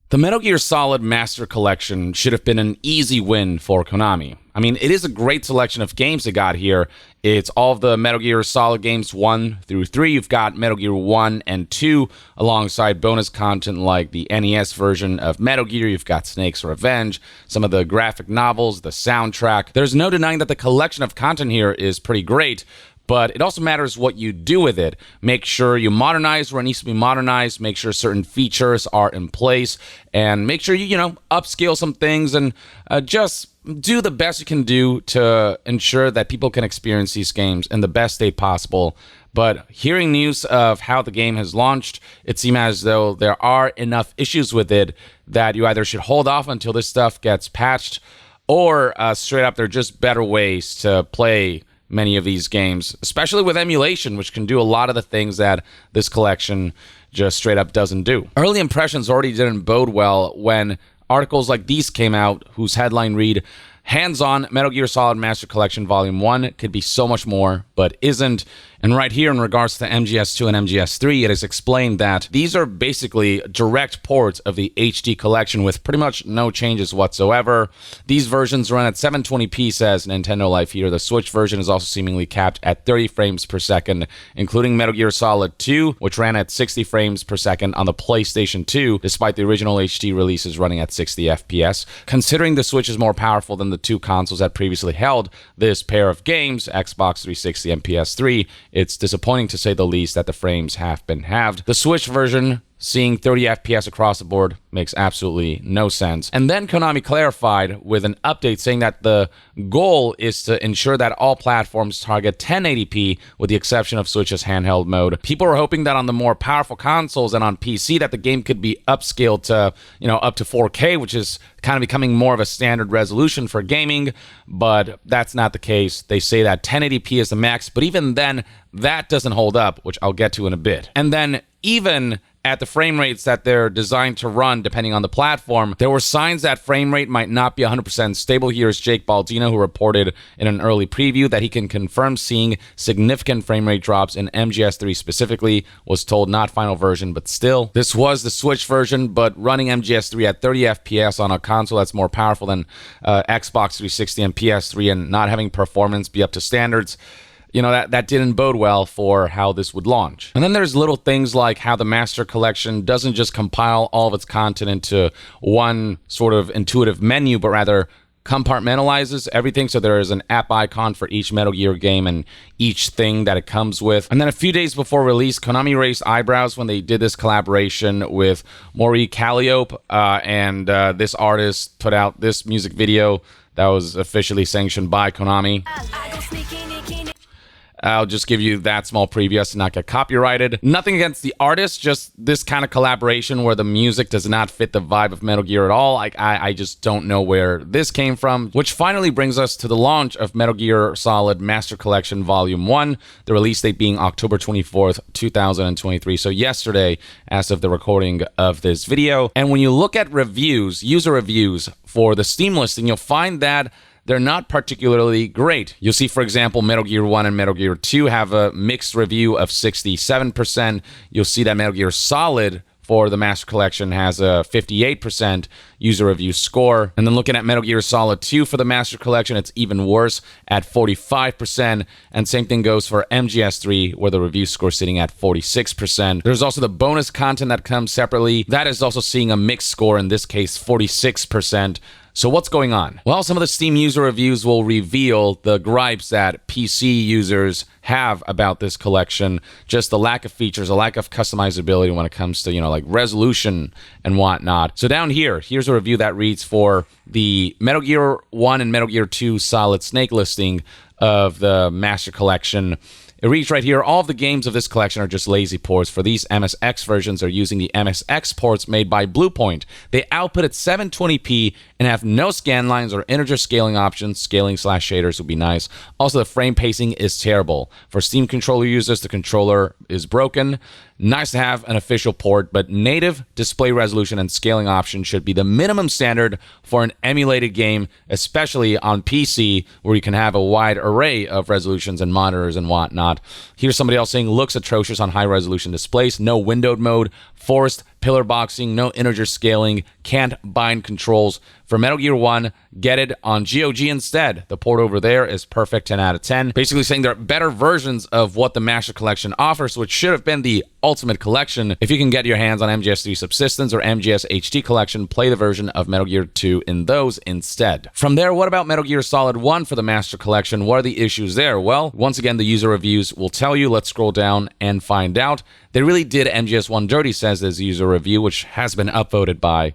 The Metal Gear Solid Master Collection should have been an easy win for Konami. I mean, it is a great selection of games they got here. It's all of the Metal Gear Solid games 1 through 3. You've got Metal Gear 1 and 2 alongside bonus content like the NES version of Metal Gear. You've got Snake's Revenge, some of the graphic novels, the soundtrack. There's no denying that the collection of content here is pretty great. But it also matters what you do with it. Make sure you modernize where it needs to be modernized. Make sure certain features are in place. And make sure you upscale some things and just do the best you can do to ensure that people can experience these games in the best state possible. But hearing news of how the game has launched, it seems as though there are enough issues with it that you either should hold off until this stuff gets patched, or straight up, there are just better ways to play many of these games, especially with emulation, which can do a lot of the things that this collection just straight up doesn't do. Early impressions already didn't bode well when articles like these came out, whose headline read, "Hands-on Metal Gear Solid Master Collection Volume 1 could be so much more, but isn't." And right here, in regards to MGS2 and MGS3, it is explained that these are basically direct ports of the HD collection with pretty much no changes whatsoever. These versions run at 720p, says Nintendo Life here. The Switch version is also seemingly capped at 30 frames per second, including Metal Gear Solid 2, which ran at 60 frames per second on the PlayStation 2, despite the original HD releases running at 60 FPS. Considering the Switch is more powerful than the two consoles that previously held this pair of games, Xbox 360 and PS3, it's disappointing to say the least that the frames have been halved. The Switch version, seeing 30 FPS across the board, makes absolutely no sense. And then Konami clarified with an update saying that the goal is to ensure that all platforms target 1080p with the exception of Switch's handheld mode. People were hoping that on the more powerful consoles and on PC that the game could be upscaled to, up to 4K, which is kind of becoming more of a standard resolution for gaming, but that's not the case. They say that 1080p is the max, but even then, that doesn't hold up, which I'll get to in a bit. And then even at the frame rates that they're designed to run, depending on the platform, there were signs that frame rate might not be 100% stable. Here's Jake Baldino, who reported in an early preview that he can confirm seeing significant frame rate drops in MGS3 specifically, was told not final version, but still. This was the Switch version, but running MGS3 at 30 FPS on a console that's more powerful than Xbox 360 and PS3 and not having performance be up to standards, that didn't bode well for how this would launch. And then there's little things like how the Master Collection doesn't just compile all of its content into one sort of intuitive menu, but rather compartmentalizes everything, so there is an app icon for each Metal Gear game and each thing that it comes with. And then a few days before release, Konami raised eyebrows when they did this collaboration with Maury Calliope, and this artist put out this music video that was officially sanctioned by Konami. I'll just give you that small preview as to not get copyrighted. Nothing against the artist, just this kind of collaboration where the music does not fit the vibe of Metal Gear at all. I just don't know where this came from. Which finally brings us to the launch of Metal Gear Solid Master Collection Volume 1, the release date being October 24th, 2023. So yesterday, as of the recording of this video. And when you look at reviews, user reviews for the Steam listing, you'll find that they're not particularly great. You'll see, for example, Metal Gear 1 and Metal Gear 2 have a mixed review of 67%. You'll see that Metal Gear Solid for the Master Collection has a 58% user review score. And then looking at Metal Gear Solid 2 for the Master Collection, it's even worse at 45%. And same thing goes for MGS3, where the review score is sitting at 46%. There's also the bonus content that comes separately. That is also seeing a mixed score, in this case, 46%. So what's going on? Well, some of the Steam user reviews will reveal the gripes that PC users have about this collection, just the lack of features, a lack of customizability when it comes to, like resolution and whatnot. So down here, here's a review that reads for the Metal Gear 1 and Metal Gear 2 Solid Snake listing of the Master Collection. It reads right here, all of the games of this collection are just lazy ports. For these MSX versions are using the MSX ports made by Bluepoint. They output at 720p and have no scan lines or integer scaling options. Scaling/shaders would be nice. Also, the frame pacing is terrible. For Steam controller users, the controller is broken. Nice to have an official port, but native display resolution and scaling options should be the minimum standard for an emulated game, especially on PC, where you can have a wide array of resolutions and monitors and whatnot. Here's somebody else saying, looks atrocious on high-resolution displays, no windowed mode, forced pillar boxing, no integer scaling, can't bind controls. For Metal Gear 1, get it on GOG instead. The port over there is perfect, 10 out of 10. Basically saying there are better versions of what the Master Collection offers, which should have been the ultimate collection. If you can get your hands on MGS3 Subsistence or MGS HD Collection, play the version of Metal Gear 2 in those instead. From there, what about Metal Gear Solid 1 for the Master Collection? What are the issues there? Well, once again, the user reviews will tell you. Let's scroll down and find out. They really did MGS1 dirty, says this user review, which has been upvoted by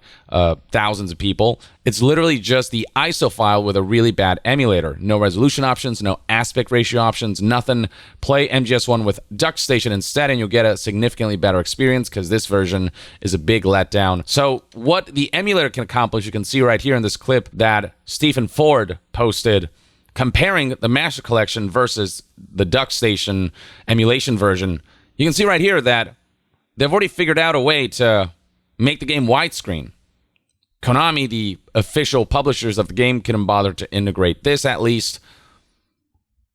thousands of people. It's literally just the ISO file with a really bad emulator. No resolution options, no aspect ratio options, nothing. Play MGS1 with DuckStation instead, and you'll get a significantly better experience because this version is a big letdown. So what the emulator can accomplish, you can see right here in this clip that Stephen Ford posted comparing the Master Collection versus the DuckStation emulation version. You can see right here that they've already figured out a way to make the game widescreen. Konami, the official publishers of the game, couldn't bother to integrate this at least.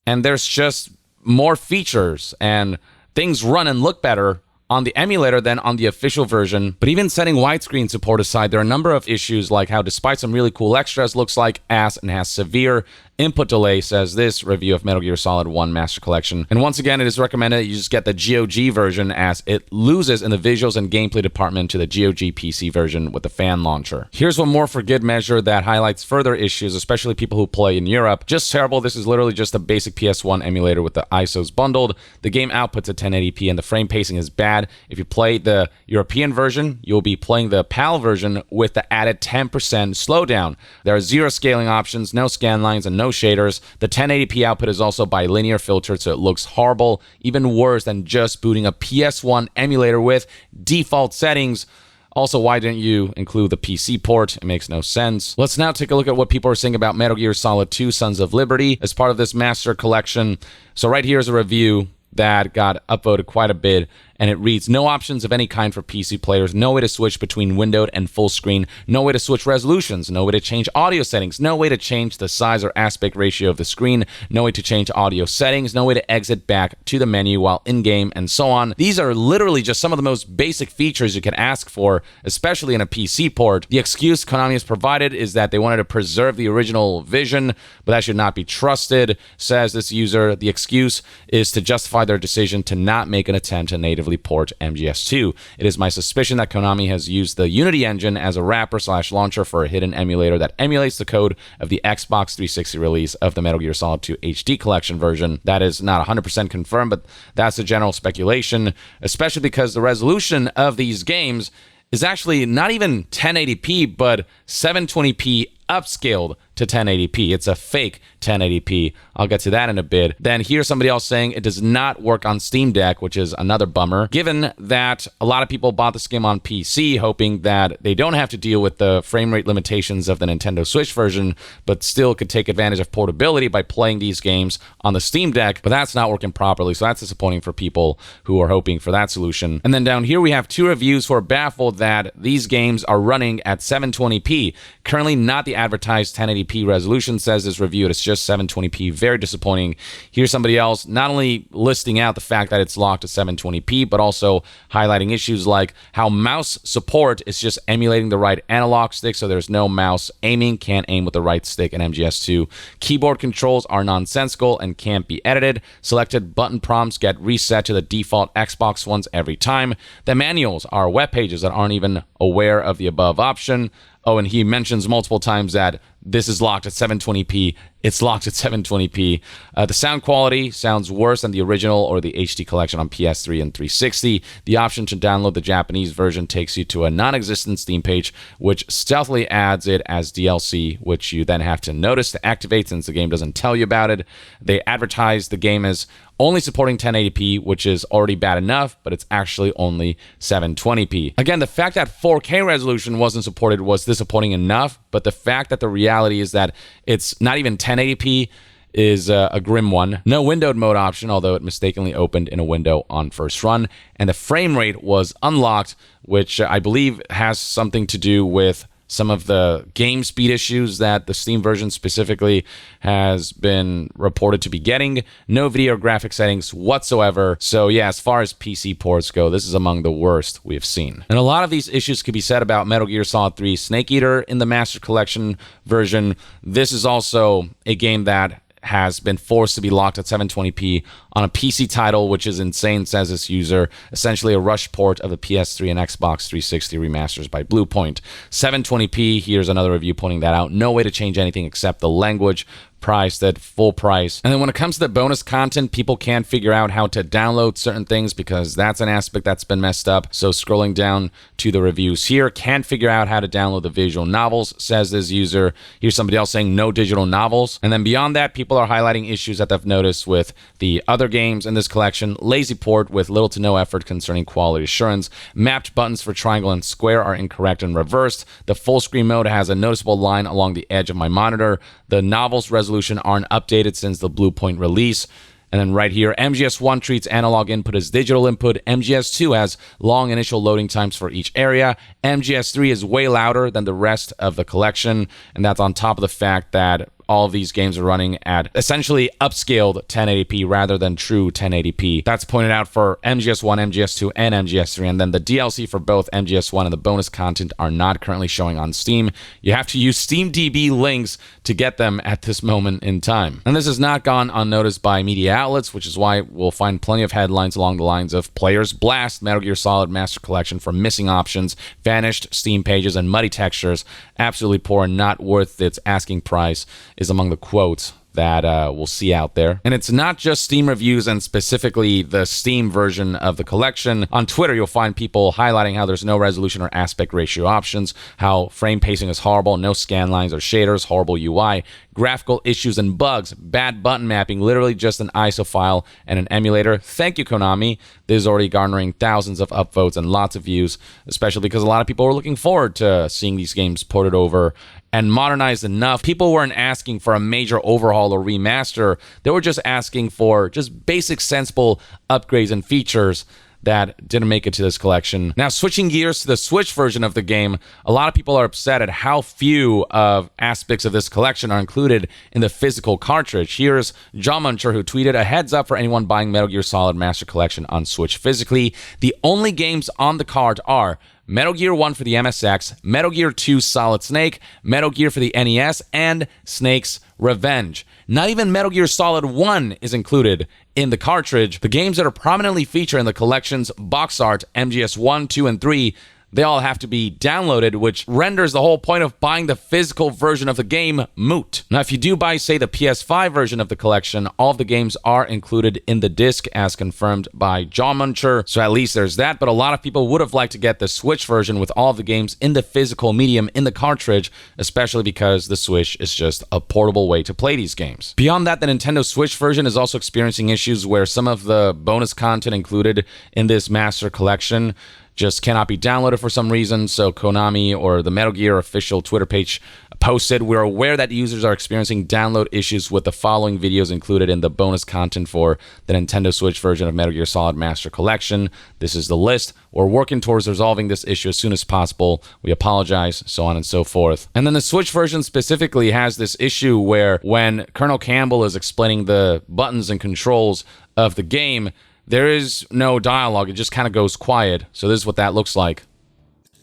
And there's just more features and things run and look better on the emulator than on the official version. But even setting widescreen support aside, there are a number of issues like how despite some really cool extras, looks like ass and has severe input delay, says this review of Metal Gear Solid 1 Master Collection. And once again, it is recommended that you just get the GOG version as it loses in the visuals and gameplay department to the GOG PC version with the fan launcher. Here's one more for good measure that highlights further issues, especially people who play in Europe. Just terrible. This is literally just a basic PS1 emulator with the ISOs bundled. The game outputs at 1080p and the frame pacing is bad. If you play the European version, you'll be playing the PAL version with the added 10% slowdown. There are 0 scaling options, no scan lines, and no shaders. The 1080p output is also bilinear filtered, so it looks horrible, even worse than just booting a PS1 emulator with default settings. Also, why didn't you include the PC port? It makes no sense. Let's now take a look at what people are saying about Metal Gear Solid 2 Sons of Liberty as part of this Master Collection. So right here is a review that got upvoted quite a bit, and it reads, no options of any kind for PC players, no way to switch between windowed and full screen, no way to switch resolutions, no way to change audio settings, no way to change the size or aspect ratio of the screen, no way to change audio settings, no way to exit back to the menu while in-game, and so on. These are literally just some of the most basic features you could ask for, especially in a PC port. The excuse Konami has provided is that they wanted to preserve the original vision, but that should not be trusted, says this user. The excuse is to justify their decision to not make an attempt to natively port MGS2. It is my suspicion that Konami has used the Unity engine as a wrapper/launcher for a hidden emulator that emulates the code of the Xbox 360 release of the Metal Gear Solid 2 HD Collection version. That is not 100% confirmed, but that's a general speculation, especially because the resolution of these games is actually not even 1080p, but 720p upscaled to 1080p. It's a fake 1080p. I'll get to that in a bit. Then here's somebody else saying it does not work on Steam Deck, which is another bummer, given that a lot of people bought this game on PC hoping that they don't have to deal with the frame rate limitations of the Nintendo Switch version, but still could take advantage of portability by playing these games on the Steam Deck, but that's not working properly, so that's disappointing for people who are hoping for that solution. And then down here we have 2 reviews who are baffled that these games are running at 720p. Currently not the advertised 1080p resolution, says this review. It's just 720p. Very disappointing. Here's somebody else not only listing out the fact that it's locked to 720p, but also highlighting issues like how mouse support is just emulating the right analog stick, so there's no mouse aiming, can't aim with the right stick in MGS2. Keyboard controls are nonsensical and can't be edited. Selected button prompts get reset to the default Xbox ones every time. The manuals are web pages that aren't even aware of the above option. Oh, and he mentions multiple times that this is locked at 720p. It's locked at 720p. The sound quality sounds worse than the original or the HD collection on PS3 and 360. The option to download the Japanese version takes you to a non-existent Steam page, which stealthily adds it as DLC, which you then have to notice to activate since the game doesn't tell you about it. They advertise the game as only supporting 1080p, which is already bad enough, but it's actually only 720p. Again, the fact that 4K resolution wasn't supported was disappointing enough, but the fact that the reality is that it's not even 1080p is a grim one. No windowed mode option, although it mistakenly opened in a window on first run, and the frame rate was unlocked, which I believe has something to do with some of the game speed issues that the Steam version specifically has been reported to be getting. No video or graphic settings whatsoever. So yeah, as far as PC ports go, this is among the worst we have seen. And a lot of these issues could be said about Metal Gear Solid 3 Snake Eater in the Master Collection version. This is also a game that has been forced to be locked at 720p on a PC title, which is insane, says this user. Essentially a rush port of the PS3 and Xbox 360 remasters by Bluepoint. 720p, here's another review pointing that out. No way to change anything except the language, priced at full price. And then when it comes to the bonus content, people can't figure out how to download certain things because that's an aspect that's been messed up. So scrolling down to the reviews here, can't figure out how to download the visual novels, says this user. Here's somebody else saying no digital novels. And then beyond that, people are highlighting issues that they've noticed with the other games in this collection. Lazy port with little to no effort concerning quality assurance. Mapped buttons for triangle and square are incorrect and reversed. The full screen mode has a noticeable line along the edge of my monitor. The novels resolution aren't updated since the Bluepoint release. And then right here, MGS1 treats analog input as digital input. MGS2 has long initial loading times for each area. MGS3 is way louder than the rest of the collection. And that's on top of the fact that all of these games are running at essentially upscaled 1080p rather than true 1080p. That's pointed out for MGS1, MGS2, and MGS3, and then the DLC for both MGS1 and the bonus content are not currently showing on Steam. You have to use SteamDB links to get them at this moment in time. And this has not gone unnoticed by media outlets, which is why we'll find plenty of headlines along the lines of players blast Metal Gear Solid Master Collection for missing options, vanished Steam pages, and muddy textures. Absolutely poor and not worth its asking price is among the quotes that we'll see out there. And it's not just Steam reviews and specifically the Steam version of the collection. On Twitter, you'll find people highlighting how there's no resolution or aspect ratio options, how frame pacing is horrible, no scan lines or shaders, horrible UI, graphical issues and bugs, bad button mapping, literally just an ISO file and an emulator. Thank you, Konami. This is already garnering thousands of upvotes and lots of views, especially because a lot of people were looking forward to seeing these games ported over and modernized enough. People weren't asking for a major overhaul or remaster. They were just asking for just basic sensible upgrades and features that didn't make it to this collection. Now, switching gears to the Switch version of the game, a lot of people are upset at how few of aspects of this collection are included in the physical cartridge. Here's John Muncher, who tweeted, "A heads up for anyone buying Metal Gear Solid Master Collection on Switch physically. The only games on the card are Metal Gear 1 for the MSX, Metal Gear 2 Solid Snake, Metal Gear for the NES, and Snake's Revenge. Not even Metal Gear Solid 1 is included in the cartridge. The games that are prominently featured in the collection's box art, MGS 1, 2, and 3, they all have to be downloaded, which renders the whole point of buying the physical version of the game moot. Now, if you do buy, say, the PS5 version of the collection, all of the games are included in the disc as confirmed by John Muncher, so at least there's that, but a lot of people would have liked to get the Switch version with all of the games in the physical medium in the cartridge, especially because the Switch is just a portable way to play these games. Beyond that, the Nintendo Switch version is also experiencing issues where some of the bonus content included in this Master Collection just cannot be downloaded for some reason. So Konami or the Metal Gear official Twitter page posted, "We're aware that users are experiencing download issues with the following videos included in the bonus content for the Nintendo Switch version of Metal Gear Solid Master Collection. This is the list. We're working towards resolving this issue as soon as possible. We apologize," so on and so forth. And then the Switch version specifically has this issue where when Colonel Campbell is explaining the buttons and controls of the game, there is no dialogue. It just kind of goes quiet. So this is what that looks like.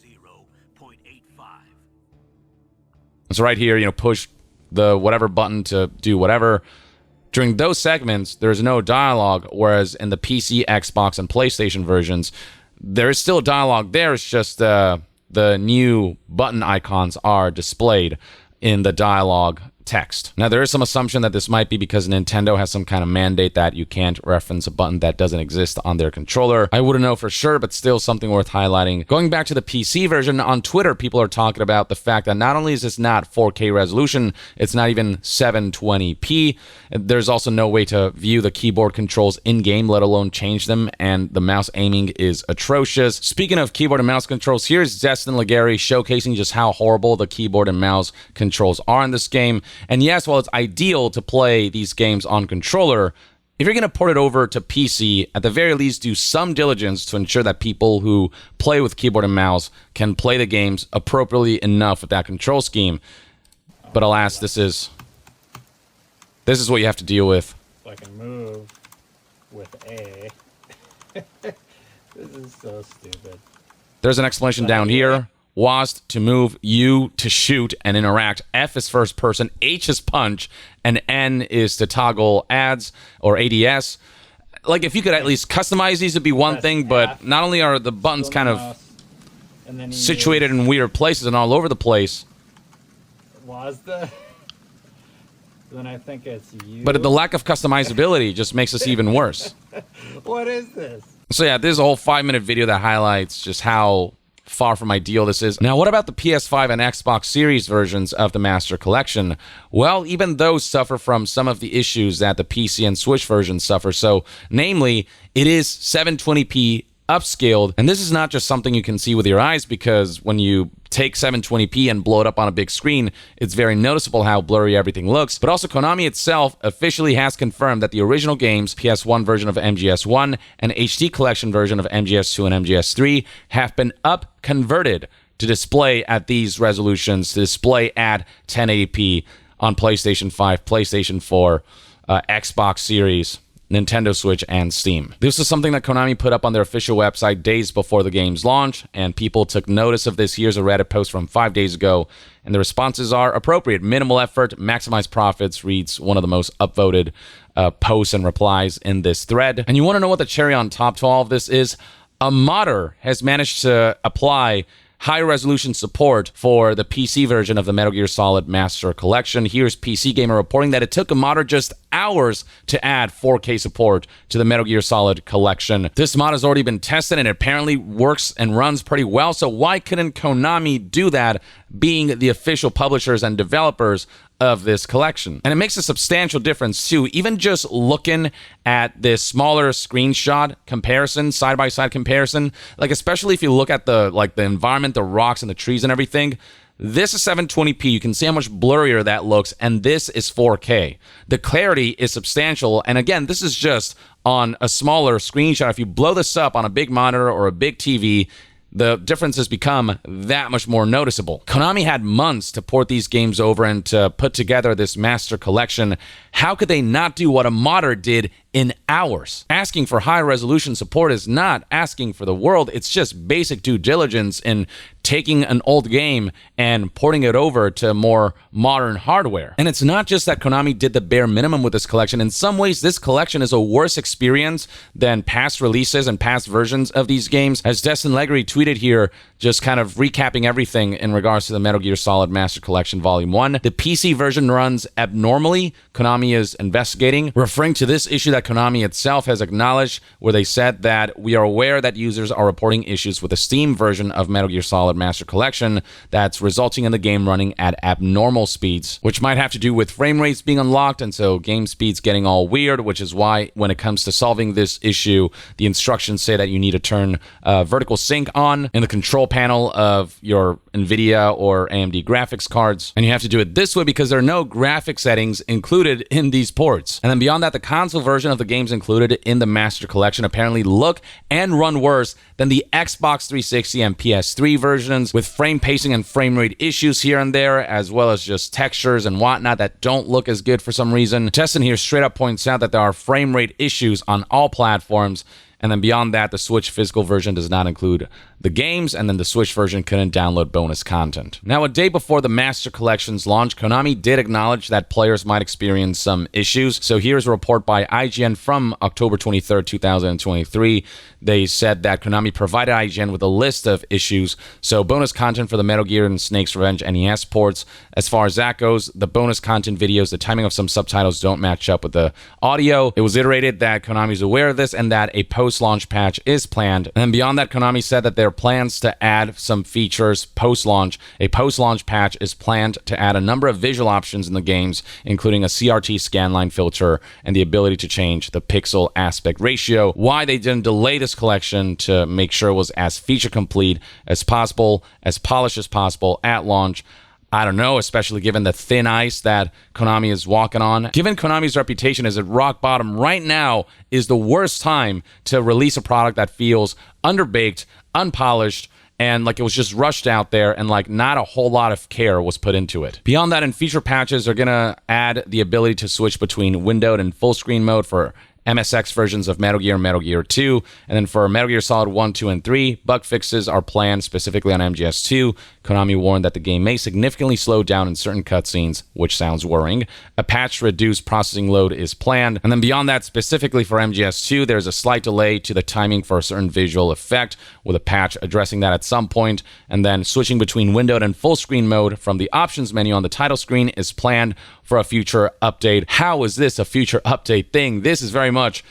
0.85. So right here, push the whatever button to do whatever. During those segments, there's no dialogue, whereas in the PC, Xbox, and PlayStation versions, there is still dialogue there. It's just the new button icons are displayed in the dialogue text. Now, there is some assumption that this might be because Nintendo has some kind of mandate that you can't reference a button that doesn't exist on their controller. I wouldn't know for sure, but still something worth highlighting. Going back to the PC version, on Twitter, people are talking about the fact that not only is this not 4K resolution, it's not even 720p. There's also no way to view the keyboard controls in-game, let alone change them, and the mouse aiming is atrocious. Speaking of keyboard and mouse controls, here's Destin Legary showcasing just how horrible the keyboard and mouse controls are in this game. And yes, while it's ideal to play these games on controller, if you're going to port it over to PC, at the very least do some diligence to ensure that people who play with keyboard and mouse can play the games appropriately enough with that control scheme. But alas, this is what you have to deal with. So I can move with A. This is so stupid. There's an explanation down here. WASD to move, U to shoot and interact, F is first person, H is punch, and N is to toggle ads or ADS. Like, if you could at least customize these, it'd be one thing, but not only are the buttons kind of situated in weird places and all over the place. WASD? Then I think it's U. But the lack of customizability just makes this even worse. What is this? So yeah, there's a whole 5-minute video that highlights just how far from ideal this is. Now, what about the PS5 and Xbox Series versions of the Master Collection? Well, even those suffer from some of the issues that the PC and Switch versions suffer. So, namely, it is 720p upscaled, and this is not just something you can see with your eyes, because when you take 720p and blow it up on a big screen, it's very noticeable how blurry everything looks. But also, Konami itself officially has confirmed that the original games, PS1 version of MGS1 and HD Collection version of MGS2 and MGS3, have been converted to display at these resolutions, to display at 1080p on PlayStation 5, PlayStation 4, Xbox Series, Nintendo Switch, and Steam. This is something that Konami put up on their official website days before the game's launch, and people took notice of this. Here's a Reddit post from 5 days ago, and the responses are appropriate. Minimal effort, maximize profits, reads one of the most upvoted posts and replies in this thread. And you want to know what the cherry on top to all of this is? A modder has managed to apply high-resolution support for the PC version of the Metal Gear Solid Master Collection. Here's PC Gamer reporting that it took a modder just hours to add 4K support to the Metal Gear Solid Collection. This mod has already been tested and it apparently works and runs pretty well, so why couldn't Konami do that, being the official publishers and developers of this collection? And it makes a substantial difference too. Even just looking at this smaller screenshot comparison, side-by-side comparison, like especially if you look at the environment, the rocks and the trees and everything, this is 720p. You can see how much blurrier that looks, and this is 4K. The clarity is substantial, and again, this is just on a smaller screenshot. If you blow this up on a big monitor or a big TV, the differences become that much more noticeable. Konami had months to port these games over and to put together this Master Collection. How could they not do what a modder did in hours? Asking for high resolution support is not asking for the world. It's just basic due diligence in taking an old game and porting it over to more modern hardware. And it's not just that Konami did the bare minimum with this collection. In some ways, this collection is a worse experience than past releases and past versions of these games. As Destin Leggery tweeted here, just kind of recapping everything in regards to the Metal Gear Solid Master Collection Volume 1. The PC version runs abnormally. Konami is investigating, referring to this issue that Konami itself has acknowledged, where they said that we are aware that users are reporting issues with the Steam version of Metal Gear Solid Master Collection that's resulting in the game running at abnormal speeds, which might have to do with frame rates being unlocked, and so game speeds getting all weird, which is why when it comes to solving this issue, the instructions say that you need to turn vertical sync on in the control panel of your NVIDIA or AMD graphics cards, and you have to do it this way because there are no graphic settings included in these ports. And then beyond that, the console version of the games included in the Master Collection apparently look and run worse than the Xbox 360 and PS3 versions, with frame pacing and frame rate issues here and there, as well as just textures and whatnot that don't look as good for some reason. Testin here straight up points out that there are frame rate issues on all platforms. And then beyond that, the Switch physical version does not include the games, and then the Switch version couldn't download bonus content. Now, a day before the Master Collection's launch, Konami did acknowledge that players might experience some issues. So here's a report by IGN from October 23rd, 2023. They said that Konami provided IGN with a list of issues. So bonus content for the Metal Gear and Snake's Revenge NES ports. As far as that goes, the bonus content videos, the timing of some subtitles don't match up with the audio. It was iterated that Konami is aware of this and that a post-launch patch is planned. And then beyond that, Konami said that there are plans to add some features post-launch. A post-launch patch is planned to add a number of visual options in the games, including a CRT scanline filter and the ability to change the pixel aspect ratio. Why they didn't delay this collection to make sure it was as feature complete as possible, as polished as possible at launch, I don't know, especially given the thin ice that Konami is walking on. Given Konami's reputation is at rock bottom, right now is the worst time to release a product that feels underbaked, unpolished, and like it was just rushed out there and like not a whole lot of care was put into it. Beyond that, in feature patches, they're going to add the ability to switch between windowed and full screen mode for MSX versions of Metal Gear and Metal Gear 2. And then for Metal Gear Solid 1, 2, and 3, bug fixes are planned specifically on MGS2. Konami warned that the game may significantly slow down in certain cutscenes, which sounds worrying. A patch to reduce processing load is planned. And then beyond that, specifically for MGS2, there's a slight delay to the timing for a certain visual effect, with a patch addressing that at some point. And then switching between windowed and full screen mode from the options menu on the title screen is planned for a future update. How is this a future update thing? This is very much,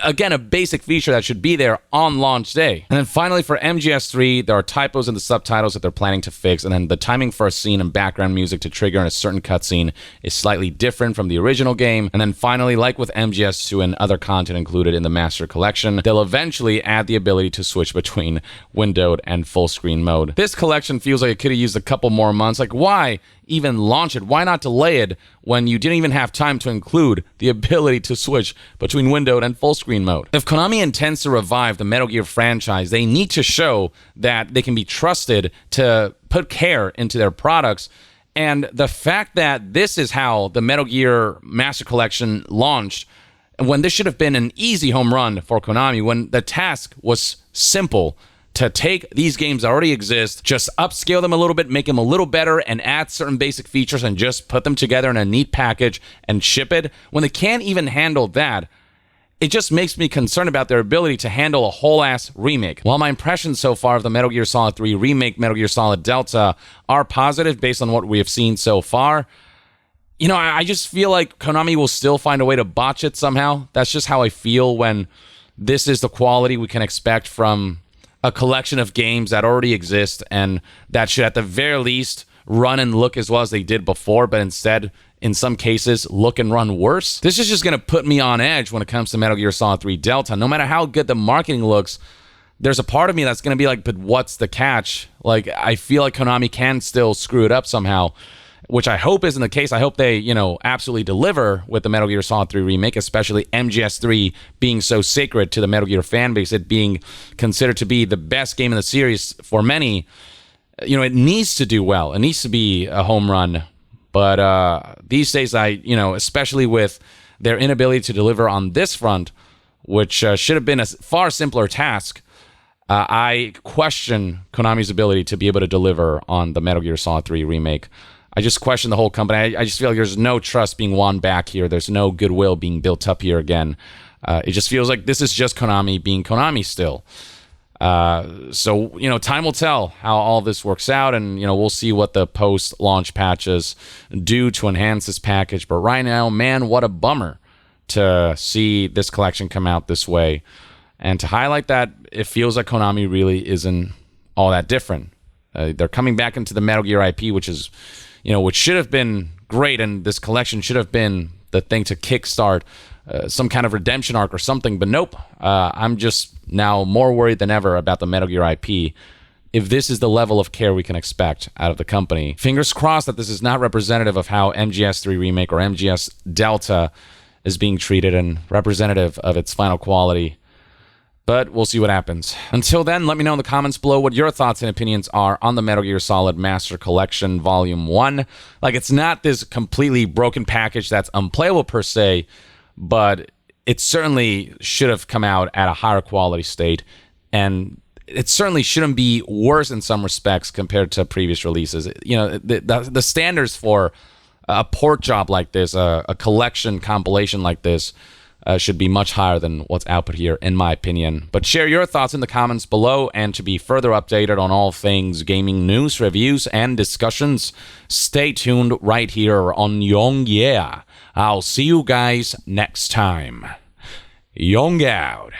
again, a basic feature that should be there on launch day. And then finally for MGS3, there are typos in the subtitles that they're planning to fix, and then the timing for a scene and background music to trigger in a certain cutscene is slightly different from the original game. And then finally, like with MGS2 and other content included in the Master Collection, they'll eventually add the ability to switch between windowed and full screen mode. This collection feels like it could have used a couple more months. Like, why even launch it? Why not delay it when you didn't even have time to include the ability to switch between windowed and full screen mode? If Konami intends to revive the Metal Gear franchise, they need to show that they can be trusted to put care into their products. And the fact that this is how the Metal Gear Master Collection launched, when this should have been an easy home run for Konami, when the task was simple, to take these games that already exist, just upscale them a little bit, make them a little better, and add certain basic features and just put them together in a neat package and ship it. When they can't even handle that, it just makes me concerned about their ability to handle a whole-ass remake. While my impressions so far of the Metal Gear Solid 3 remake, Metal Gear Solid Delta, are positive based on what we have seen so far, you know, I just feel like Konami will still find a way to botch it somehow. That's just how I feel when this is the quality we can expect from a collection of games that already exist and that should at the very least run and look as well as they did before, but instead, in some cases, look and run worse. This is just going to put me on edge when it comes to Metal Gear Solid 3 Delta. No matter how good the marketing looks, there's a part of me that's going to be like, but what's the catch? Like, I feel like Konami can still screw it up somehow, which I hope isn't the case. I hope they, you know, absolutely deliver with the Metal Gear Solid 3 remake, especially MGS3 being so sacred to the Metal Gear fan base, it being considered to be the best game in the series for many. You know, it needs to do well. It needs to be a home run. But these days, especially with their inability to deliver on this front, which should have been a far simpler task, I question Konami's ability to be able to deliver on the Metal Gear Solid 3 remake. I just question the whole company. I just feel like there's no trust being won back here. There's no goodwill being built up here again. It just feels like this is just Konami being Konami still. So, you know, time will tell how all this works out, and, you know, we'll see what the post-launch patches do to enhance this package. But right now, man, what a bummer to see this collection come out this way. And to highlight that, it feels like Konami really isn't all that different. They're coming back into the Metal Gear IP, which is, you know, which should have been great, and this collection should have been the thing to kickstart some kind of redemption arc or something. But nope, I'm just now more worried than ever about the Metal Gear IP. If this is the level of care we can expect out of the company, fingers crossed that this is not representative of how MGS3 Remake or MGS Delta is being treated and representative of its final quality. But we'll see what happens. Until then, let me know in the comments below what your thoughts and opinions are on the Metal Gear Solid Master Collection Volume 1. Like, it's not this completely broken package that's unplayable per se, but it certainly should have come out at a higher quality state, and it certainly shouldn't be worse in some respects compared to previous releases. You know, the standards for a port job like this, a collection compilation like this, should be much higher than what's output here, in my opinion. But share your thoughts in the comments below, and to be further updated on all things gaming news, reviews, and discussions, stay tuned right here on Young Yeah. I'll see you guys next time. Young out.